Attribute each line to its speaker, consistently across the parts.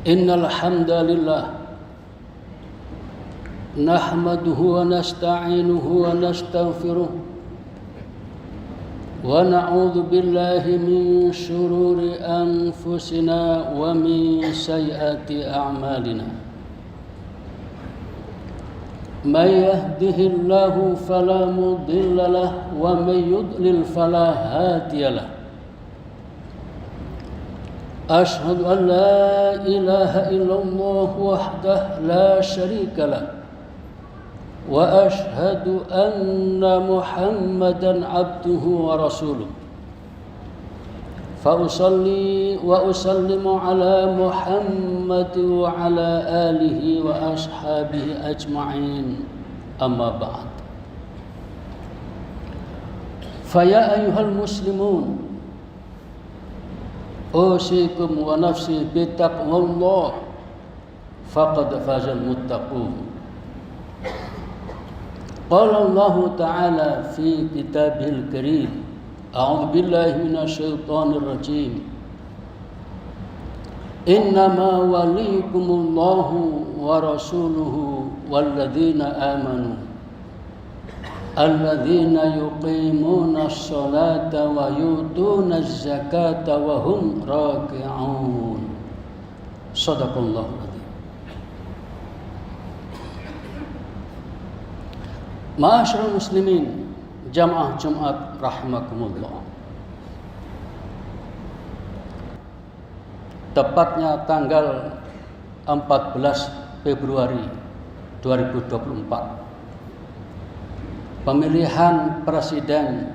Speaker 1: Innal hamdalillah nahmaduhu wa nasta'inuhu wa nastaghfiruh wa na'udzu billahi min shururi anfusina wa min sayyiati a'malina. May yahdihillahu fala mudilla lahu wa may yudlil fala hadiya lahu. Ashhadu an la ilaha illallah wahdahu la syarika lahu wa ashhadu anna Muhammadan abduhu wa rasuluh. Fa usalli wa usallimu ala Muhammad wa ala alihi wa ashabihi ajma'in. Amma ba'd. Fa ya ayyuhal muslimun, usikum wa nafsi bitaqwallah faqad fazal muttaqun. Qala Allah Ta'ala fi kitabihil karim, a'udzu billahi minasy syaithanir rajim. Innama waliyukumullahu wa rasuluhu walladzina amanu alladzina yuqimuna as-salata wa yutuna az-zakata wa hum raki'un. Shadaqallahu adzim. Ma'asyiral muslimin, jamaah Jumat rahimakumullah. Tepatnya tanggal 14 Februari 2024, pemilihan presiden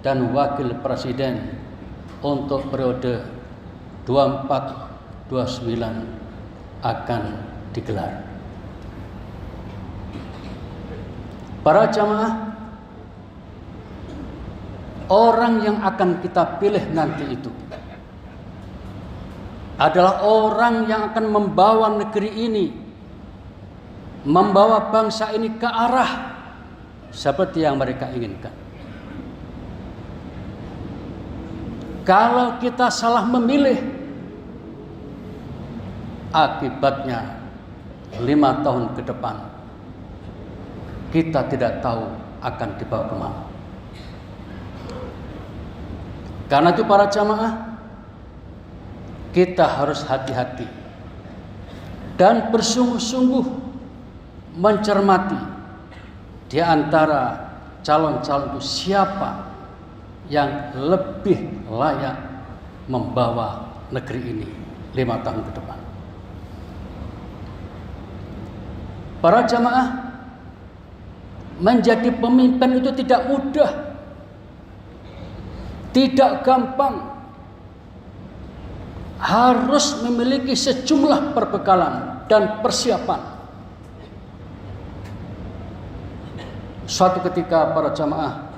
Speaker 1: dan wakil presiden untuk periode 24-29 akan digelar. Para jamaah, orang yang akan kita pilih nanti itu adalah orang yang akan membawa negeri ini, membawa bangsa ini ke arah seperti yang mereka inginkan. Kalau kita salah memilih, akibatnya 5 tahun ke depan kita tidak tahu akan dibawa kemana. Karena itu para jamaah, kita harus hati-hati dan bersungguh-sungguh mencermati di antara calon-calon itu siapa yang lebih layak membawa negeri ini 5 tahun ke depan. Para jamaah, menjadi pemimpin itu tidak mudah, tidak gampang. Harus memiliki sejumlah perbekalan dan persiapan. Suatu ketika para jamaah,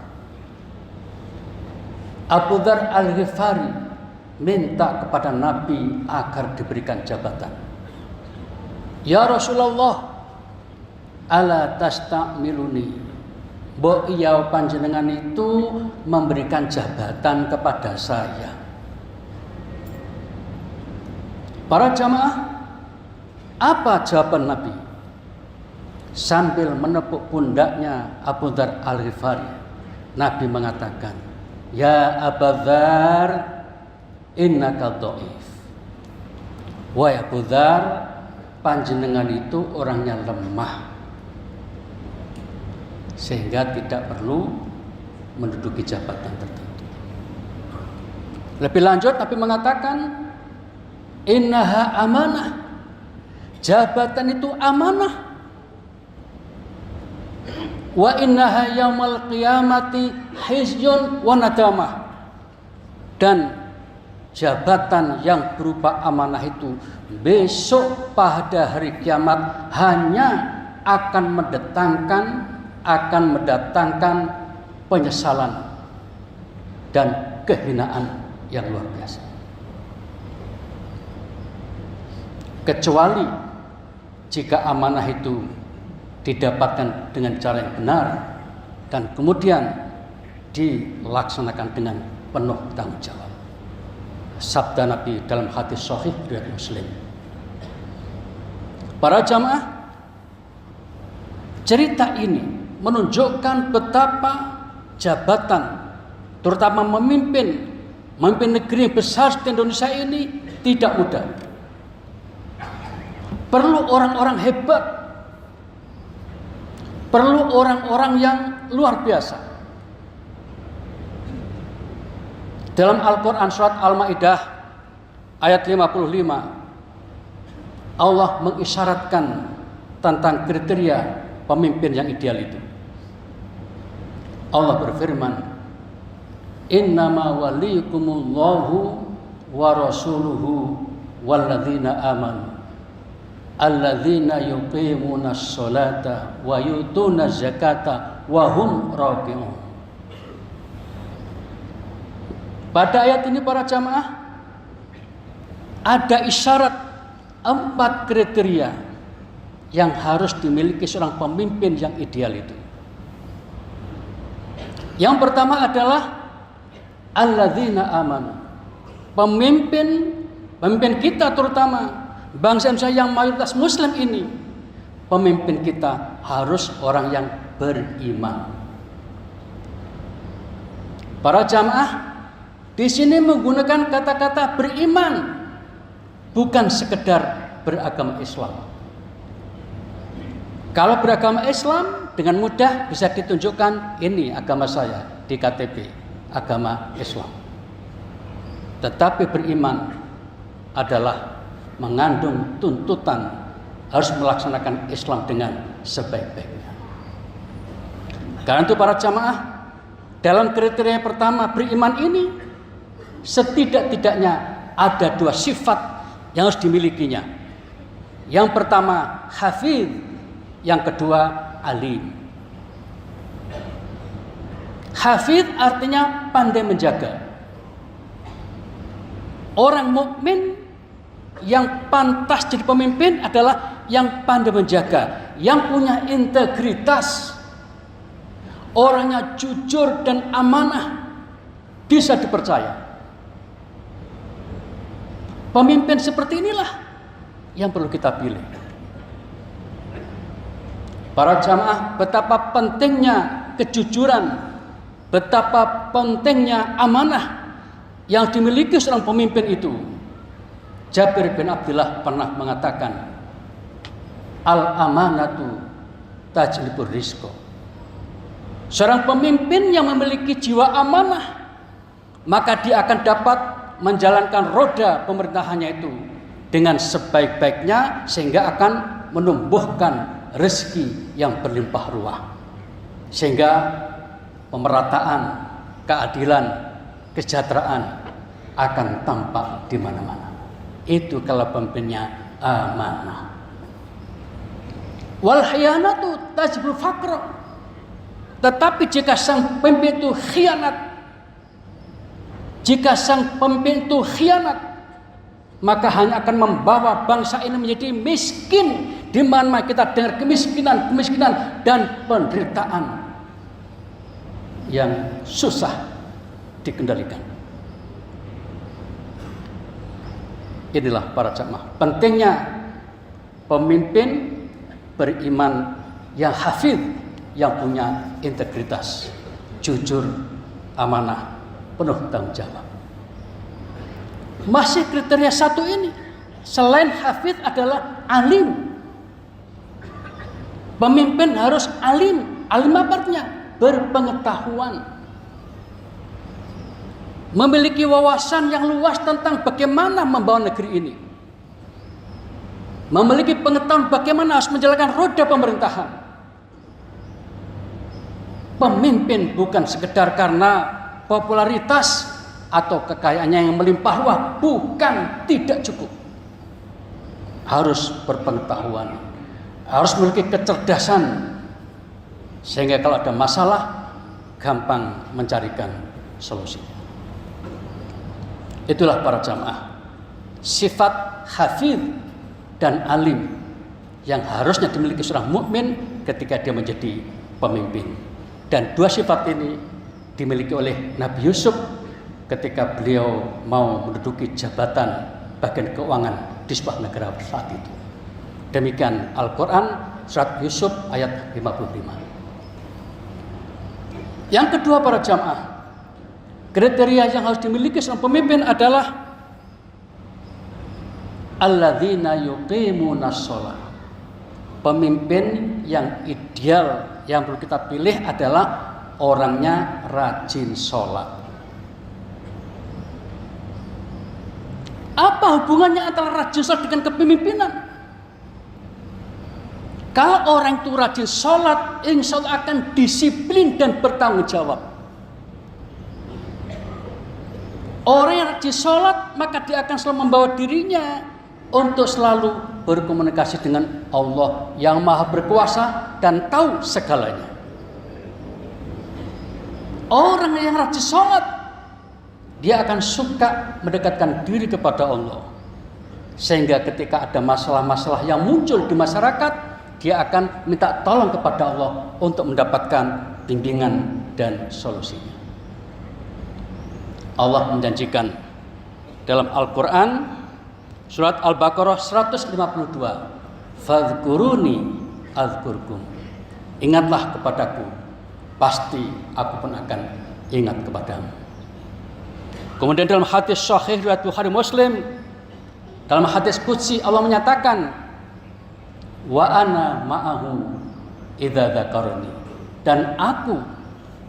Speaker 1: Abu Dzar Al-Ghifari minta kepada Nabi agar diberikan jabatan. Ya Rasulullah, ala tastamiluni, mbok iya panjenengan itu memberikan jabatan kepada saya. Para jamaah, apa jawaban Nabi? Sambil menepuk pundaknya Abu Dzar Al-Ghifari, Nabi mengatakan, ya Abu Dzar, innaka dhaif. Wahai Abu Dzar, panjenengan itu orangnya lemah, sehingga tidak perlu menduduki jabatan tertentu. Lebih lanjut, Nabi mengatakan, innaha amanah, jabatan itu amanah. Wa innaha yaumal qiyamati hizyun wa nadamah, dan jabatan yang berupa amanah itu besok pada hari kiamat hanya akan mendatangkan penyesalan dan kehinaan yang luar biasa. Kecuali jika amanah itu didapatkan dengan cara yang benar dan kemudian dilaksanakan dengan penuh tanggung jawab. Sabda Nabi dalam hadis sahih riwayat Muslim, Para jamaah, cerita ini menunjukkan betapa jabatan, terutama memimpin negeri yang besar di Indonesia ini tidak mudah. Perlu orang-orang hebat, perlu orang-orang yang luar biasa. Dalam Al-Quran surat Al-Ma'idah ayat 55, Allah mengisyaratkan tentang kriteria pemimpin yang ideal itu. Allah berfirman, innama waliyukumullahu wa rasuluhu walladzina amanu alladzina yuqimunas sholata wa yutunaz zakata wa hum raki'un. Pada ayat ini para jamaah ada isyarat 4 kriteria yang harus dimiliki seorang pemimpin yang ideal itu. Yang pertama adalah alladzina amanu. Pemimpin kita, terutama bangsa Indonesia yang mayoritas muslim ini, pemimpin kita harus orang yang beriman. Para jamaah di sini menggunakan kata-kata beriman, bukan sekedar beragama Islam. Kalau beragama Islam dengan mudah bisa ditunjukkan, ini agama saya di KTP, agama Islam. Tetapi beriman adalah mengandung tuntutan harus melaksanakan Islam dengan sebaik-baiknya. Karena itu para jamaah, dalam kriteria yang pertama beriman ini setidak-tidaknya ada 2 sifat yang harus dimilikinya. Yang pertama hafidh, yang kedua alim. Hafidh artinya pandai menjaga. Orang mukmin yang pantas jadi pemimpin adalah yang pandai menjaga, yang punya integritas, orangnya jujur dan amanah, bisa dipercaya. Pemimpin seperti inilah yang perlu kita pilih. Para jamaah, betapa pentingnya kejujuran, betapa pentingnya amanah yang dimiliki seorang pemimpin itu. Jabir bin Abdullah pernah mengatakan, al-amanatu tajlibur rizqa. Seorang pemimpin yang memiliki jiwa amanah, maka dia akan dapat menjalankan roda pemerintahannya itu dengan sebaik-baiknya, sehingga akan menumbuhkan rezeki yang berlimpah ruah, sehingga pemerataan, keadilan, kesejahteraan akan tampak di mana-mana. Itu kalau pemimpinnya amanah. Wal khiyanatu tajbul faqra. Tetapi jika sang pemimpin itu khianat, maka hanya akan membawa bangsa ini menjadi miskin, di mana kita dengar kemiskinan dan penderitaan yang susah dikendalikan. Inilah para jamaah, pentingnya pemimpin beriman yang hafidh, yang punya integritas, jujur, amanah, penuh tanggung jawab. Masih kriteria 1 ini, selain hafidh adalah alim. Pemimpin harus alim. Alim apa artinya? Berpengetahuan, memiliki wawasan yang luas tentang bagaimana membawa negeri ini, memiliki pengetahuan bagaimana harus menjalankan roda pemerintahan. Pemimpin bukan sekedar karena popularitas atau kekayaannya yang melimpah ruah, bukan, tidak cukup. Harus berpengetahuan, harus memiliki kecerdasan, sehingga kalau ada masalah gampang mencarikan solusi. Itulah para jamaah, sifat hafidh dan alim yang harusnya dimiliki seorang mukmin ketika dia menjadi pemimpin. Dan 2 sifat ini dimiliki oleh Nabi Yusuf ketika beliau mau menduduki jabatan bagian keuangan di sebuah negara saat itu. Demikian Al-Quran surat Yusuf ayat 55. Yang kedua para jamaah, kriteria yang harus dimiliki seorang pemimpin adalah alladzina yuqimunas shalah. Pemimpin yang ideal yang perlu kita pilih adalah orangnya rajin sholat. Apa hubungannya antara rajin sholat dengan kepemimpinan? Kalau orang itu rajin sholat, insya Allah akan disiplin dan bertanggung jawab. Orang yang rajin sholat, maka dia akan selalu membawa dirinya untuk selalu berkomunikasi dengan Allah yang maha berkuasa dan tahu segalanya. Orang yang rajin sholat, dia akan suka mendekatkan diri kepada Allah. Sehingga ketika ada masalah-masalah yang muncul di masyarakat, dia akan minta tolong kepada Allah untuk mendapatkan bimbingan dan solusinya. Allah menjanjikan dalam Al-Quran surat Al-Baqarah 152, fadhkuruni adzkurkum. Ingatlah kepadaku, pasti aku pun akan ingat kepadamu. Kemudian dalam hadis sahih riwayat Bukhari Muslim, dalam hadis qudsi Allah menyatakan, wa ana ma'ahu idza dzakarani, dan aku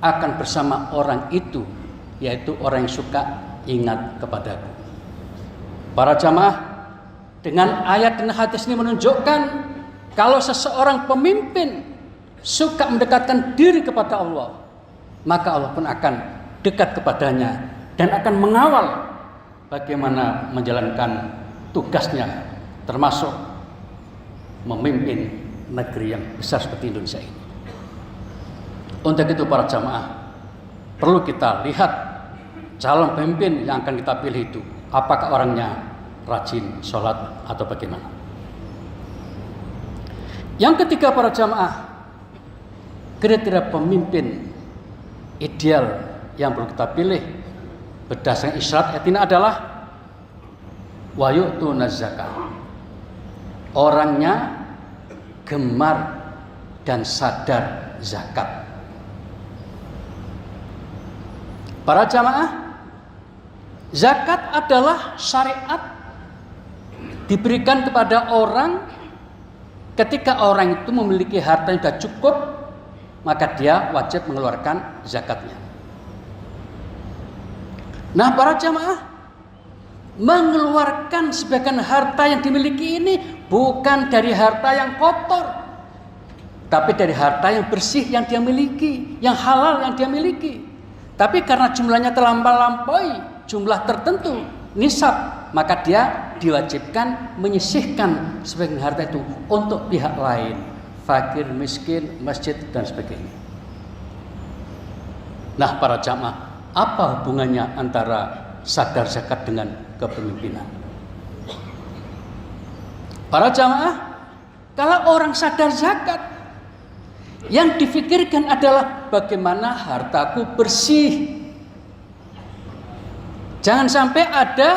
Speaker 1: akan bersama orang itu, yaitu orang yang suka ingat kepadaku. Para jamaah, dengan ayat dan hadis ini menunjukkan kalau seseorang pemimpin suka mendekatkan diri kepada Allah, maka Allah pun akan dekat kepadanya dan akan mengawal bagaimana menjalankan tugasnya, termasuk memimpin negeri yang besar seperti Indonesia ini. Untuk itu para jamaah, perlu kita lihat calon pemimpin yang akan kita pilih itu, apakah orangnya rajin sholat atau bagaimana. Yang ketiga para jamaah, kriteria pemimpin ideal yang perlu kita pilih berdasarkan isyarat ayat ini adalah wa yu'tunaz zakat. Orangnya gemar dan sadar zakat. Para jamaah, zakat adalah syariat diberikan kepada orang ketika orang itu memiliki harta yang sudah cukup, maka dia wajib mengeluarkan zakatnya. Nah para jamaah, mengeluarkan sebagian harta yang dimiliki ini bukan dari harta yang kotor, tapi dari harta yang bersih yang dia miliki, yang halal yang dia miliki. Tapi karena jumlahnya terlampaui jumlah tertentu, nisab, maka dia diwajibkan menyisihkan sebagian harta itu untuk pihak lain, fakir, miskin, masjid dan sebagainya. Nah para jamaah, apa hubungannya antara sadar zakat dengan kepemimpinan? Para jamaah, kalau orang sadar zakat, yang difikirkan adalah bagaimana hartaku bersih. Jangan sampai ada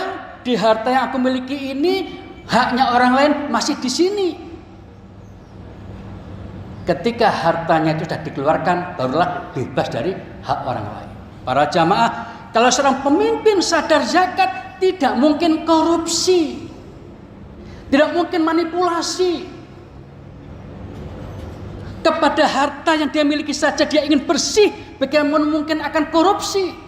Speaker 1: di harta yang aku miliki ini haknya orang lain masih di sini. Ketika hartanya itu sudah dikeluarkan, barulah bebas dari hak orang lain. Para jamaah, kalau seorang pemimpin sadar zakat, tidak mungkin korupsi, tidak mungkin manipulasi. Kepada harta yang dia miliki saja dia ingin bersih, bagaimana mungkin akan korupsi?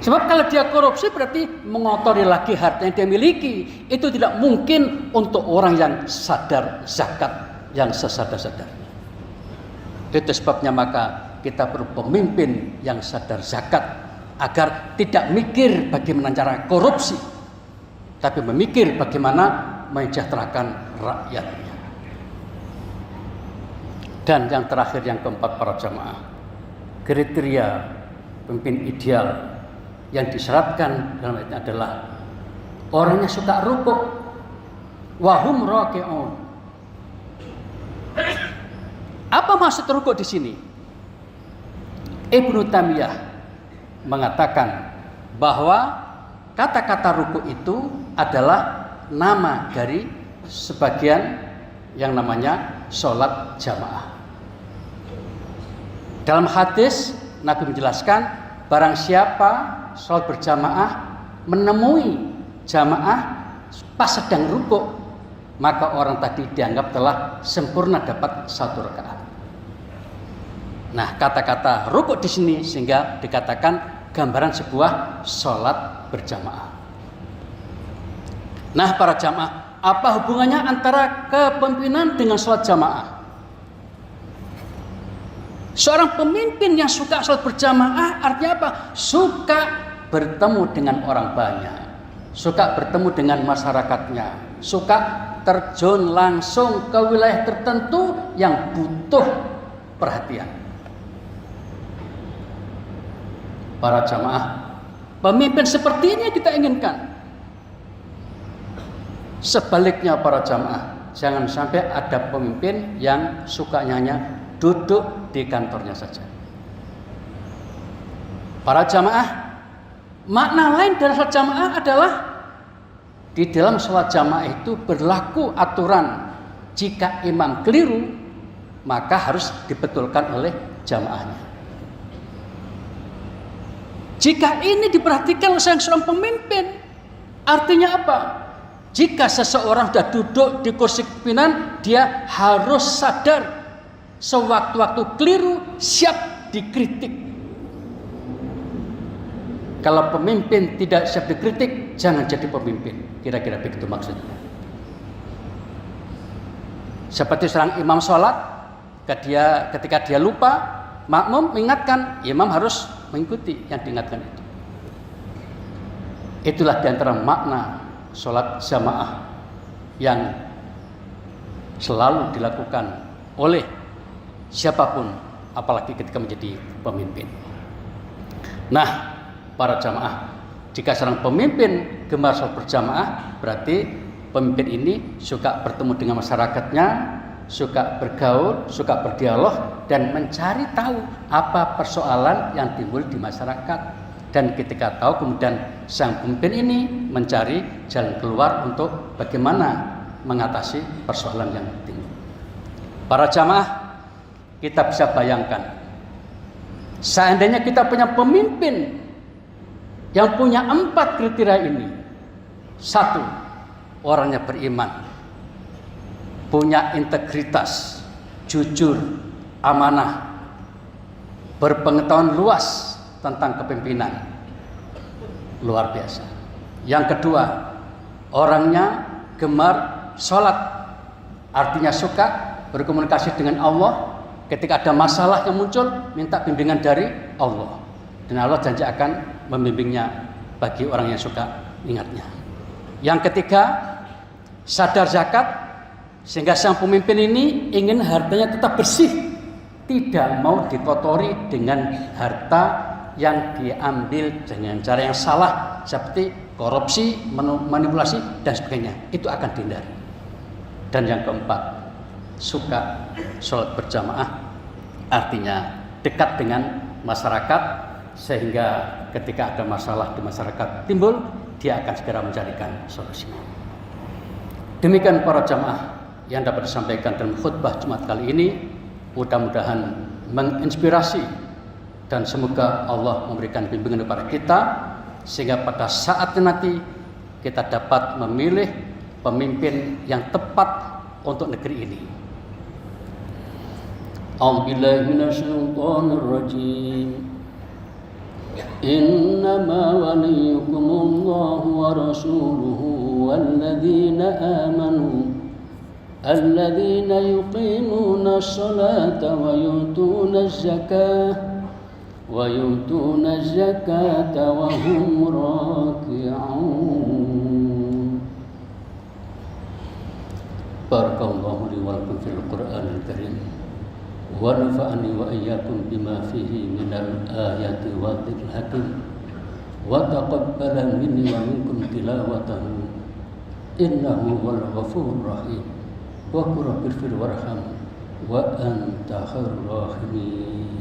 Speaker 1: Sebab kalau dia korupsi berarti mengotori lagi harta yang dia miliki. Itu tidak mungkin untuk orang yang sadar zakat, yang sesadar-sadarnya. Itu sebabnya maka kita perlu pemimpin yang sadar zakat, agar tidak mikir bagaimana cara korupsi, tapi memikir bagaimana mensejahterakan rakyatnya. Dan yang terakhir, yang keempat para jamaah, kriteria pemimpin ideal yang disyaratkan dalam ayat adalah orangnya suka rukuk, wahum raki'un. Apa maksud rukuk di sini? Ibnu Taimiyah mengatakan bahwa kata-kata rukuk itu adalah nama dari sebagian yang namanya sholat jamaah. Dalam hadis Nabi menjelaskan, barang siapa sholat berjamaah menemui jamaah pas sedang rukuk, maka orang tadi dianggap telah sempurna dapat 1 rakaat. Nah, kata-kata rukuk di sini sehingga dikatakan gambaran sebuah sholat berjamaah. Nah, para jamaah, apa hubungannya antara kepemimpinan dengan sholat jamaah? Seorang pemimpin yang suka sholat berjamaah artinya apa? Suka bertemu dengan orang banyak, suka bertemu dengan masyarakatnya, suka terjun langsung ke wilayah tertentu yang butuh perhatian. Para jamaah, pemimpin seperti ini kita inginkan. Sebaliknya para jamaah, jangan sampai ada pemimpin yang sukanya hanya duduk di kantornya saja. Para jamaah, makna lain dari sholat jamaah adalah di dalam sholat jamaah itu berlaku aturan, jika imam keliru maka harus dibetulkan oleh jamaahnya. Jika ini diperhatikan oleh seorang pemimpin, artinya apa? Jika seseorang sudah duduk di kursi pimpinan, dia harus sadar sewaktu-waktu keliru siap dikritik. Kalau pemimpin tidak siap dikritik, jangan jadi pemimpin. Kira-kira begitu maksudnya. Seperti seorang imam sholat, ketika dia lupa, makmum mengingatkan, imam harus mengikuti yang diingatkan itu. Itulah diantara makna sholat jamaah yang selalu dilakukan oleh siapapun, apalagi ketika menjadi pemimpin. Nah, para jamaah, jika seorang pemimpin gemar sholat berjamaah, berarti pemimpin ini suka bertemu dengan masyarakatnya, suka bergaul, suka berdialog, dan mencari tahu apa persoalan yang timbul di masyarakat. Dan ketika tahu, kemudian sang pemimpin ini mencari jalan keluar untuk bagaimana mengatasi persoalan yang timbul. Para jamaah, kita bisa bayangkan, seandainya kita punya pemimpin yang punya 4 kriteria ini. 1, orangnya beriman, punya integritas, jujur, amanah, berpengetahuan luas tentang kepemimpinan, luar biasa. Yang kedua, orangnya gemar sholat, artinya suka berkomunikasi dengan Allah. Ketika ada masalah yang muncul, minta bimbingan dari Allah, dan Allah janji akan membimbingnya bagi orang yang suka ingatnya. Yang ketiga, sadar zakat, sehingga sang pemimpin ini ingin hartanya tetap bersih, tidak mau dikotori dengan harta yang diambil dengan cara yang salah, seperti korupsi, manipulasi, dan sebagainya. Itu akan dihindari. Dan yang keempat, suka sholat berjamaah, artinya dekat dengan masyarakat, sehingga ketika ada masalah di masyarakat timbul, dia akan segera mencarikan solusi. Demikian para jamaah yang dapat disampaikan dalam khutbah Jumat kali ini. Mudah-mudahan menginspirasi, dan semoga Allah memberikan bimbingan kepada kita, sehingga pada saatnya nanti kita dapat memilih pemimpin yang tepat untuk negeri ini. A'udzubillahi minasyaitonir rajim. Innama waliyukumullahu wa rasuluhu walladzina amanu alladzina yuqimuna as-salata wa yutuna az-zakata wa hum raki'un. Barakallahu li wa lakum fil Qur'anil Karim, wa nafa'ani wa iyyakum bima fihi minal ayati wa dhikril hakim, wa taqabbala minni wa minkum tilawatahu innahu wal ghafurur rahim. Wa qur rabbir warham wa anta khairur rahimin.